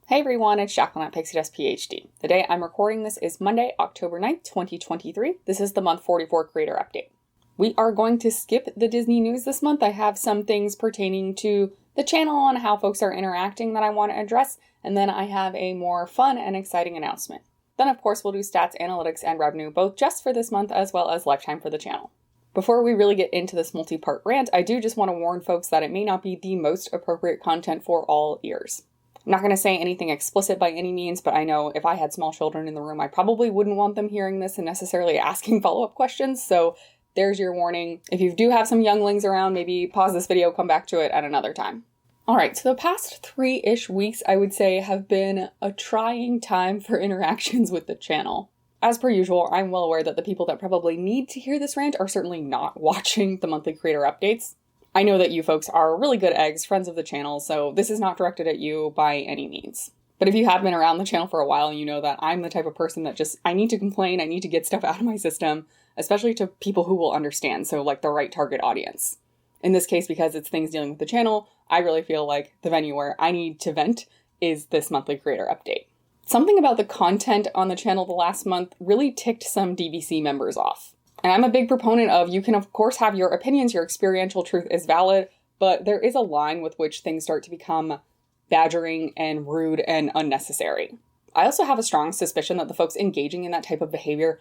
Hey everyone, it's Jacqueline at Pixie Dust PhD. The day I'm recording this is Monday, October 9th, 2023. This is the month 44 creator update. We are going to skip the Disney news this month. I have some things pertaining to the channel and how folks are interacting that I want to address, and then I have a more fun and exciting announcement. Then of course we'll do stats, analytics, and revenue, both just for this month as well as lifetime for the channel. Before we really get into this multi-part rant, I do just want to warn folks that it may not be the most appropriate content for all ears. I'm not going to say anything explicit by any means, but I know if I had small children in the room, I probably wouldn't want them hearing this and necessarily asking follow-up questions, so there's your warning. If you do have some younglings around, maybe pause this video, come back to it at another time. Alright, so the past 3-ish weeks, I would say, have been a trying time for interactions with the channel. As per usual, I'm well aware that the people that probably need to hear this rant are certainly not watching the monthly creator updates. I know that you folks are really good eggs, friends of the channel, so this is not directed at you by any means. But if you have been around the channel for a while, you know that I'm the type of person that I need to complain, I need to get stuff out of my system, especially to people who will understand, so like the right target audience. In this case, because it's things dealing with the channel, I really feel like the venue where I need to vent is this monthly creator update. Something about the content on the channel the last month really ticked some DVC members off. And I'm a big proponent of, you can of course have your opinions, your experiential truth is valid, but there is a line with which things start to become badgering and rude and unnecessary. I also have a strong suspicion that the folks engaging in that type of behavior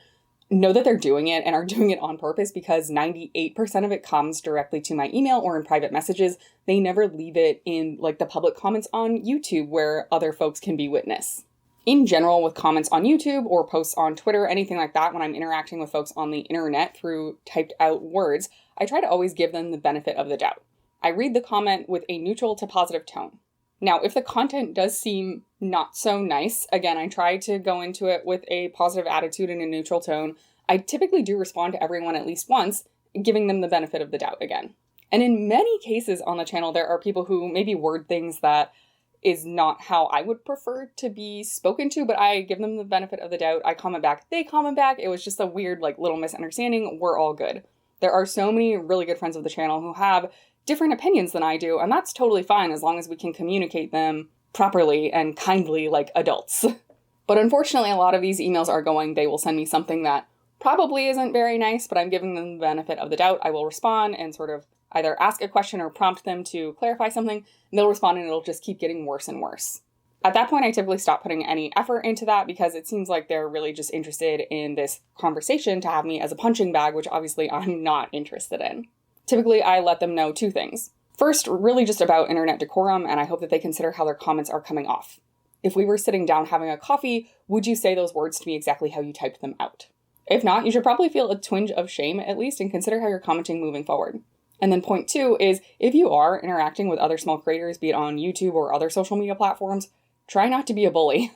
know that they're doing it and are doing it on purpose, because 98% of it comes directly to my email or in private messages. They never leave it in like the public comments on YouTube where other folks can be witness. In general, with comments on YouTube or posts on Twitter, anything like that, when I'm interacting with folks on the internet through typed out words, I try to always give them the benefit of the doubt. I read the comment with a neutral to positive tone. Now, if the content does seem not so nice, again, I try to go into it with a positive attitude and a neutral tone. I typically do respond to everyone at least once, giving them the benefit of the doubt again. And in many cases on the channel, there are people who maybe word things that is not how I would prefer to be spoken to, but I give them the benefit of the doubt. I comment back, they comment back. It was just a weird, little misunderstanding. We're all good. There are so many really good friends of the channel who have different opinions than I do, and that's totally fine as long as we can communicate them properly and kindly like adults. But unfortunately, a lot of these emails are going, they will send me something that probably isn't very nice, but I'm giving them the benefit of the doubt. I will respond and sort of either ask a question or prompt them to clarify something, and they'll respond and it'll just keep getting worse and worse. At that point, I typically stop putting any effort into that because it seems like they're really just interested in this conversation to have me as a punching bag, which obviously I'm not interested in. Typically, I let them know 2 things. First, really just about internet decorum, and I hope that they consider how their comments are coming off. If we were sitting down having a coffee, would you say those words to me exactly how you typed them out? If not, you should probably feel a twinge of shame at least and consider how you're commenting moving forward. And then point 2 is, if you are interacting with other small creators, be it on YouTube or other social media platforms, try not to be a bully.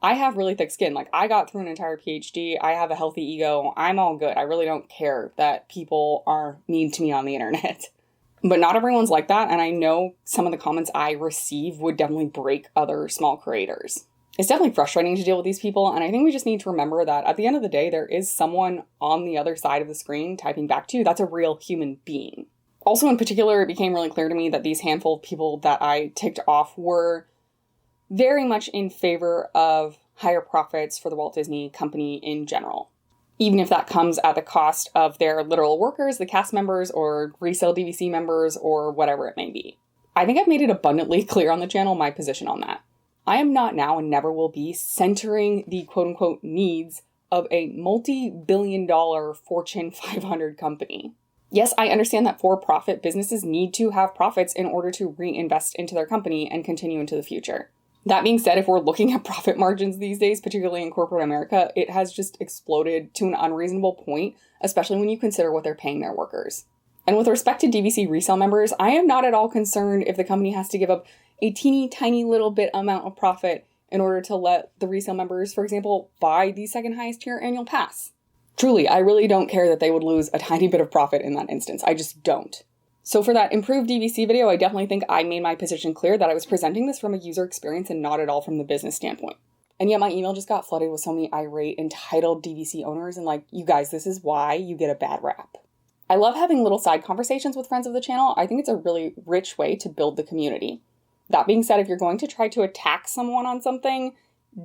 I have really thick skin. I got through an entire PhD. I have a healthy ego. I'm all good. I really don't care that people are mean to me on the internet. But not everyone's like that, and I know some of the comments I receive would definitely break other small creators. It's definitely frustrating to deal with these people, and I think we just need to remember that at the end of the day, there is someone on the other side of the screen typing back to you. That's a real human being. Also, in particular, it became really clear to me that these handful of people that I ticked off were very much in favor of higher profits for the Walt Disney Company in general. Even if that comes at the cost of their literal workers, the cast members, or resale DVC members, or whatever it may be. I think I've made it abundantly clear on the channel my position on that. I am not now and never will be centering the quote-unquote needs of a multi-billion-dollar Fortune 500 company. Yes, I understand that for-profit businesses need to have profits in order to reinvest into their company and continue into the future. That being said, if we're looking at profit margins these days, particularly in corporate America, it has just exploded to an unreasonable point, especially when you consider what they're paying their workers. And with respect to DVC resale members, I am not at all concerned if the company has to give up a teeny tiny little bit amount of profit in order to let the resale members, for example, buy the second highest tier annual pass. Truly, I really don't care that they would lose a tiny bit of profit in that instance. I just don't. So for that improved DVC video, I definitely think I made my position clear that I was presenting this from a user experience and not at all from the business standpoint. And yet my email just got flooded with so many irate, entitled DVC owners and you guys, this is why you get a bad rap. I love having little side conversations with friends of the channel. I think it's a really rich way to build the community. That being said, if you're going to try to attack someone on something,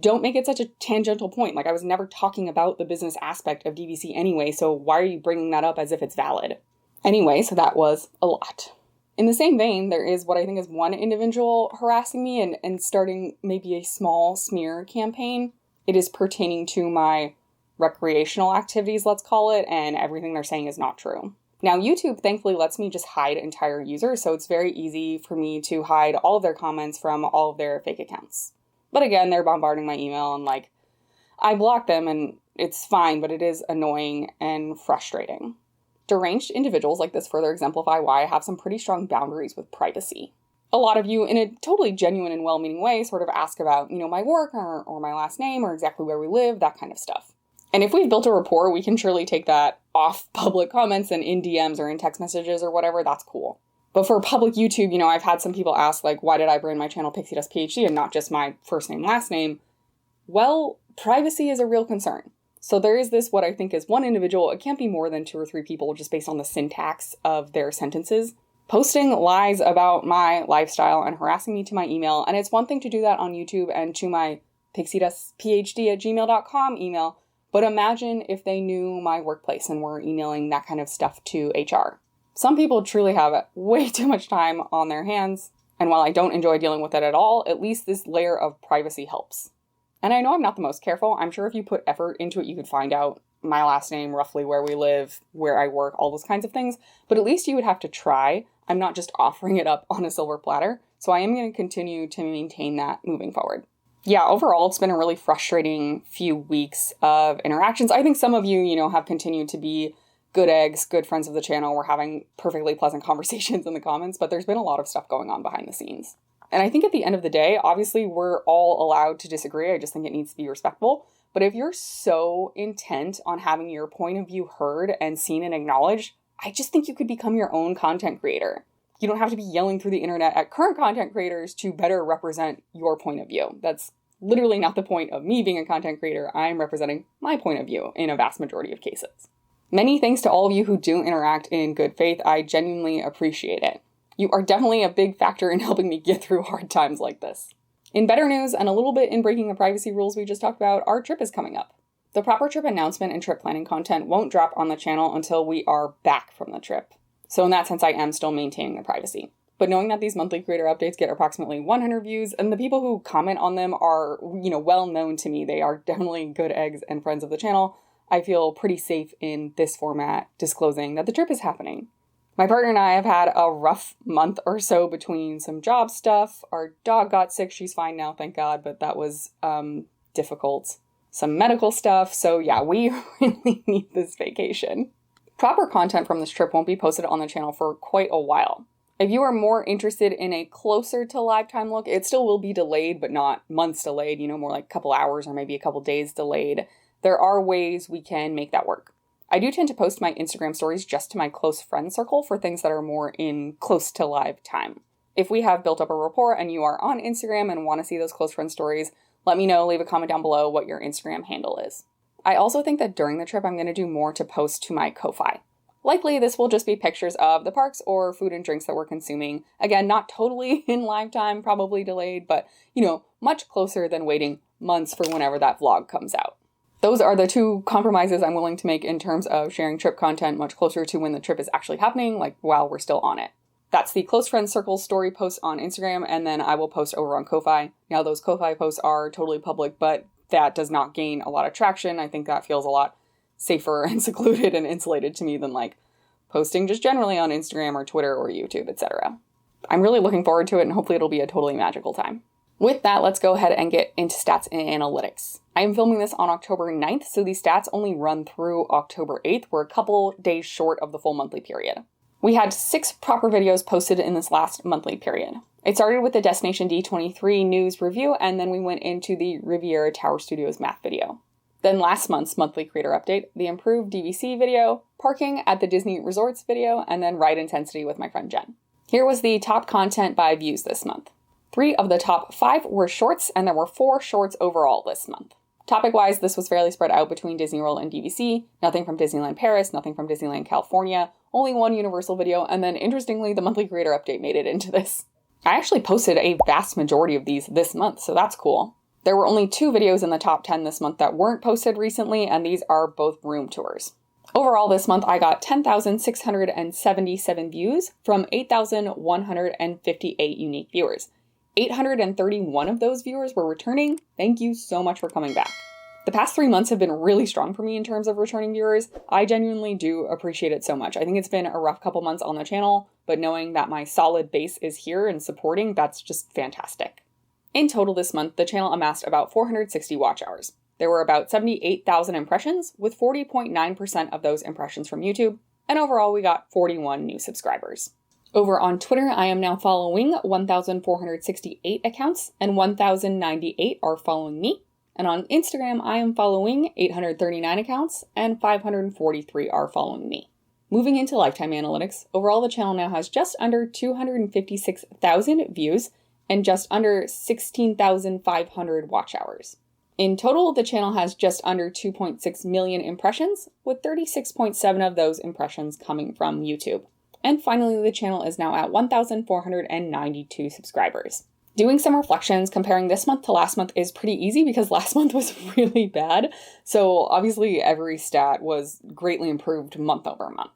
don't make it such a tangential point. Like, I was never talking about the business aspect of DVC anyway, so why are you bringing that up as if it's valid? Anyway, so that was a lot. In the same vein, there is what I think is one individual harassing me and starting maybe a small smear campaign. It is pertaining to my recreational activities, let's call it, and everything they're saying is not true. Now, YouTube thankfully lets me just hide entire users, so it's very easy for me to hide all of their comments from all of their fake accounts. But again, they're bombarding my email, and I block them, and it's fine, but it is annoying and frustrating. Deranged individuals like this further exemplify why I have some pretty strong boundaries with privacy. A lot of you, in a totally genuine and well-meaning way, sort of ask about, my work or my last name or exactly where we live, that kind of stuff. And if we've built a rapport, we can surely take that off public comments and in DMs or in text messages or whatever, that's cool. But for public YouTube, I've had some people ask, why did I brand my channel Pixie Dust PhD and not just my first name, last name? Well, privacy is a real concern. So there is this, what I think is one individual, it can't be more than 2 or 3 people just based on the syntax of their sentences, posting lies about my lifestyle and harassing me to my email. And it's one thing to do that on YouTube and to my pixiedustphd@gmail.com email, but imagine if they knew my workplace and were emailing that kind of stuff to HR. Some people truly have way too much time on their hands, and while I don't enjoy dealing with it at all, at least this layer of privacy helps. And I know I'm not the most careful. I'm sure if you put effort into it, you could find out my last name, roughly where we live, where I work, all those kinds of things. But at least you would have to try. I'm not just offering it up on a silver platter. So I am going to continue to maintain that moving forward. Yeah, overall, it's been a really frustrating few weeks of interactions. I think some of you, have continued to be good eggs, good friends of the channel. We're having perfectly pleasant conversations in the comments, but there's been a lot of stuff going on behind the scenes. And I think at the end of the day, obviously, we're all allowed to disagree. I just think it needs to be respectfful. But if you're so intent on having your point of view heard and seen and acknowledged, I just think you could become your own content creator. You don't have to be yelling through the internet at current content creators to better represent your point of view. That's literally not the point of me being a content creator. I'm representing my point of view in a vast majority of cases. Many thanks to all of you who do interact in good faith. I genuinely appreciate it. You are definitely a big factor in helping me get through hard times like this. In better news, and a little bit in breaking the privacy rules we just talked about, our trip is coming up. The proper trip announcement and trip planning content won't drop on the channel until we are back from the trip. So in that sense, I am still maintaining the privacy. But knowing that these monthly creator updates get approximately 100 views, and the people who comment on them are, well known to me, they are definitely good eggs and friends of the channel, I feel pretty safe in this format disclosing that the trip is happening. My partner and I have had a rough month or so between some job stuff. Our dog got sick. She's fine now, thank God, but that was difficult. Some medical stuff. So yeah, we really need this vacation. Proper content from this trip won't be posted on the channel for quite a while. If you are more interested in a closer to live time look, it still will be delayed, but not months delayed, more like a couple hours or maybe a couple days delayed. There are ways we can make that work. I do tend to post my Instagram stories just to my close friend circle for things that are more in close to live time. If we have built up a rapport and you are on Instagram and want to see those close friend stories, let me know, leave a comment down below what your Instagram handle is. I also think that during the trip, I'm going to do more to post to my Ko-Fi. Likely, this will just be pictures of the parks or food and drinks that we're consuming. Again, not totally in live time, probably delayed, but, much closer than waiting months for whenever that vlog comes out. Those are the 2 compromises I'm willing to make in terms of sharing trip content much closer to when the trip is actually happening, while we're still on it. That's the close friends circle story post on Instagram, and then I will post over on Ko-Fi. Now, those Ko-Fi posts are totally public, but that does not gain a lot of traction. I think that feels a lot safer and secluded and insulated to me than posting just generally on Instagram or Twitter or YouTube, etc. I'm really looking forward to it, and hopefully it'll be a totally magical time. With that, let's go ahead and get into stats and analytics. I am filming this on October 9th, so these stats only run through October 8th. We're a couple days short of the full monthly period. We had 6 proper videos posted in this last monthly period. It started with the Destination D23 news review, and then we went into the Riviera Tower Studios math video. Then last month's monthly creator update, the improved DVC video, parking at the Disney Resorts video, and then ride intensity with my friend Jen. Here was the top content by views this month. 3 of the top 5 were shorts, and there were 4 shorts overall this month. Topic-wise, this was fairly spread out between Disney World and DVC, nothing from Disneyland Paris, nothing from Disneyland California, only 1 Universal video, and then interestingly, the monthly creator update made it into this. I actually posted a vast majority of these this month, so that's cool. There were only 2 videos in the top 10 this month that weren't posted recently, and these are both room tours. Overall this month, I got 10,677 views from 8,158 unique viewers. 831 of those viewers were returning. Thank you so much for coming back. The past 3 months have been really strong for me in terms of returning viewers. I genuinely do appreciate it so much. I think it's been a rough couple months on the channel, but knowing that my solid base is here and supporting, that's just fantastic. In total this month, the channel amassed about 460 watch hours. There were about 78,000 impressions, with 40.9% of those impressions from YouTube, and overall we got 41 new subscribers. Over on Twitter, I am now following 1,468 accounts, and 1,098 are following me. And on Instagram, I am following 839 accounts, and 543 are following me. Moving into lifetime analytics, overall the channel now has just under 256,000 views, and just under 16,500 watch hours. In total, the channel has just under 2.6 million impressions, with 36.7 of those impressions coming from YouTube. And finally, the channel is now at 1,492 subscribers. Doing some reflections comparing this month to last month is pretty easy because last month was really bad. So obviously every stat was greatly improved month over month.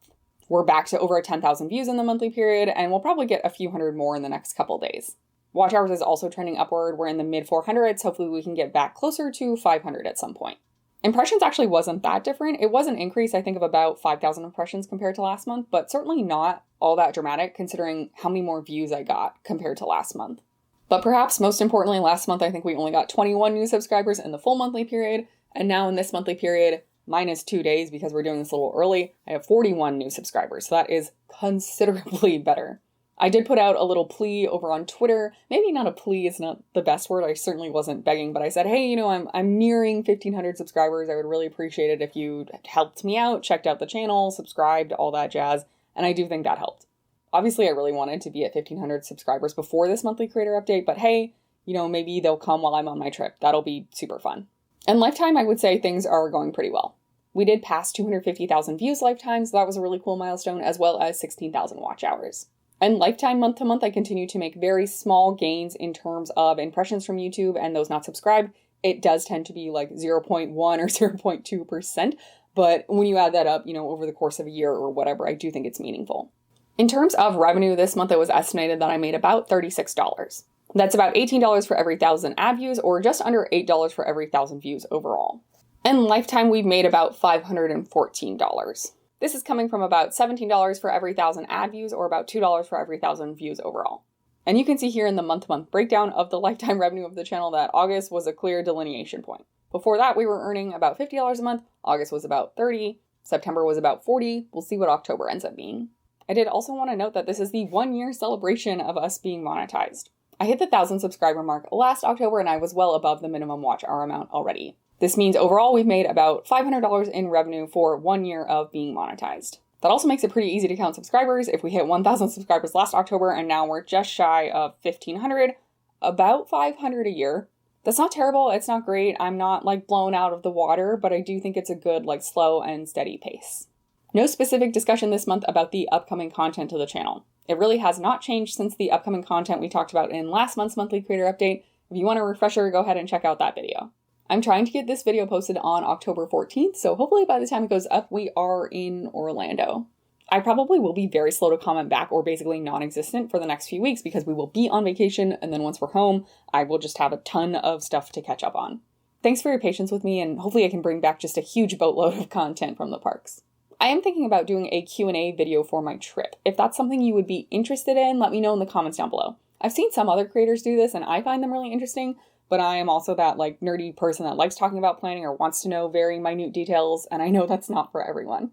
We're back to over 10,000 views in the monthly period, and we'll probably get a few hundred more in the next couple days. Watch hours is also trending upward. We're in the mid 400s. Hopefully we can get back closer to 500 at some point. Impressions actually wasn't that different. It was an increase, I think, of about 5,000 impressions compared to last month, but certainly not all that dramatic considering how many more views I got compared to last month. But perhaps most importantly, last month, I think we only got 21 new subscribers in the full monthly period. And now in this monthly period, minus 2 days because we're doing this a little early, I have 41 new subscribers. So that is considerably better. I did put out a little plea over on Twitter. Maybe not a plea, it's not the best word. I certainly wasn't begging, but I said, hey, I'm nearing 1,500 subscribers. I would really appreciate it if you helped me out, checked out the channel, subscribed, all that jazz. And I do think that helped. Obviously, I really wanted to be at 1,500 subscribers before this monthly creator update, but hey, maybe they'll come while I'm on my trip. That'll be super fun. And lifetime, I would say things are going pretty well. We did pass 250,000 views lifetime, so that was a really cool milestone, as well as 16,000 watch hours. And lifetime month to month, I continue to make very small gains in terms of impressions from YouTube and those not subscribed. It does tend to be like 0.1 or 0.2%, but when you add that up, over the course of a year or whatever, I do think it's meaningful. In terms of revenue this month, it was estimated that I made about $36. That's about $18 for every 1,000 ad views, or just under $8 for every 1,000 views overall. And lifetime, we've made about $514. This is coming from about $17 for every 1,000 ad views, or about $2 for every 1,000 views overall. And you can see here in the month-to-month breakdown of the lifetime revenue of the channel that August was a clear delineation point. Before that, we were earning about $50 a month. August was about $30. September was about $40. We'll see what October ends up being. I did also want to note that this is the 1-year celebration of us being monetized. I hit the 1,000 subscriber mark last October, and I was well above the minimum watch hour amount already. This means overall we've made about $500 in revenue for 1 year of being monetized. That also makes it pretty easy to count subscribers. If we hit 1,000 subscribers last October and now we're just shy of 1,500, about 500 a year. That's not terrible. It's not great. I'm not blown out of the water, but I do think it's a good slow and steady pace. No specific discussion this month about the upcoming content to the channel. It really has not changed since the upcoming content we talked about in last month's monthly creator update. If you want a refresher, go ahead and check out that video. I'm trying to get this video posted on October 14th, so hopefully by the time it goes up, we are in Orlando. I probably will be very slow to comment back, or basically non-existent for the next few weeks because we will be on vacation, and then once we're home, I will just have a ton of stuff to catch up on. Thanks for your patience with me, and hopefully I can bring back just a huge boatload of content from the parks. I am thinking about doing a Q&A video for my trip. If that's something you would be interested in, let me know in the comments down below. I've seen some other creators do this and I find them really interesting, but I am also that nerdy person that likes talking about planning or wants to know very minute details, and I know that's not for everyone.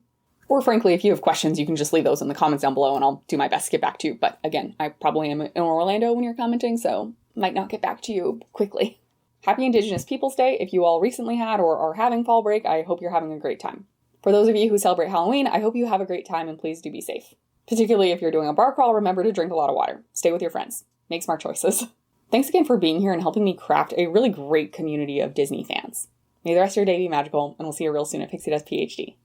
Or frankly, if you have questions, you can just leave those in the comments down below and I'll do my best to get back to you. But again, I probably am in Orlando when you're commenting, so might not get back to you quickly. Happy Indigenous Peoples Day. If you all recently had or are having fall break, I hope you're having a great time. For those of you who celebrate Halloween, I hope you have a great time and please do be safe. Particularly if you're doing a bar crawl, remember to drink a lot of water. Stay with your friends. Make smart choices. Thanks again for being here and helping me craft a really great community of Disney fans. May the rest of your day be magical, and we'll see you real soon at Pixie Does PhD.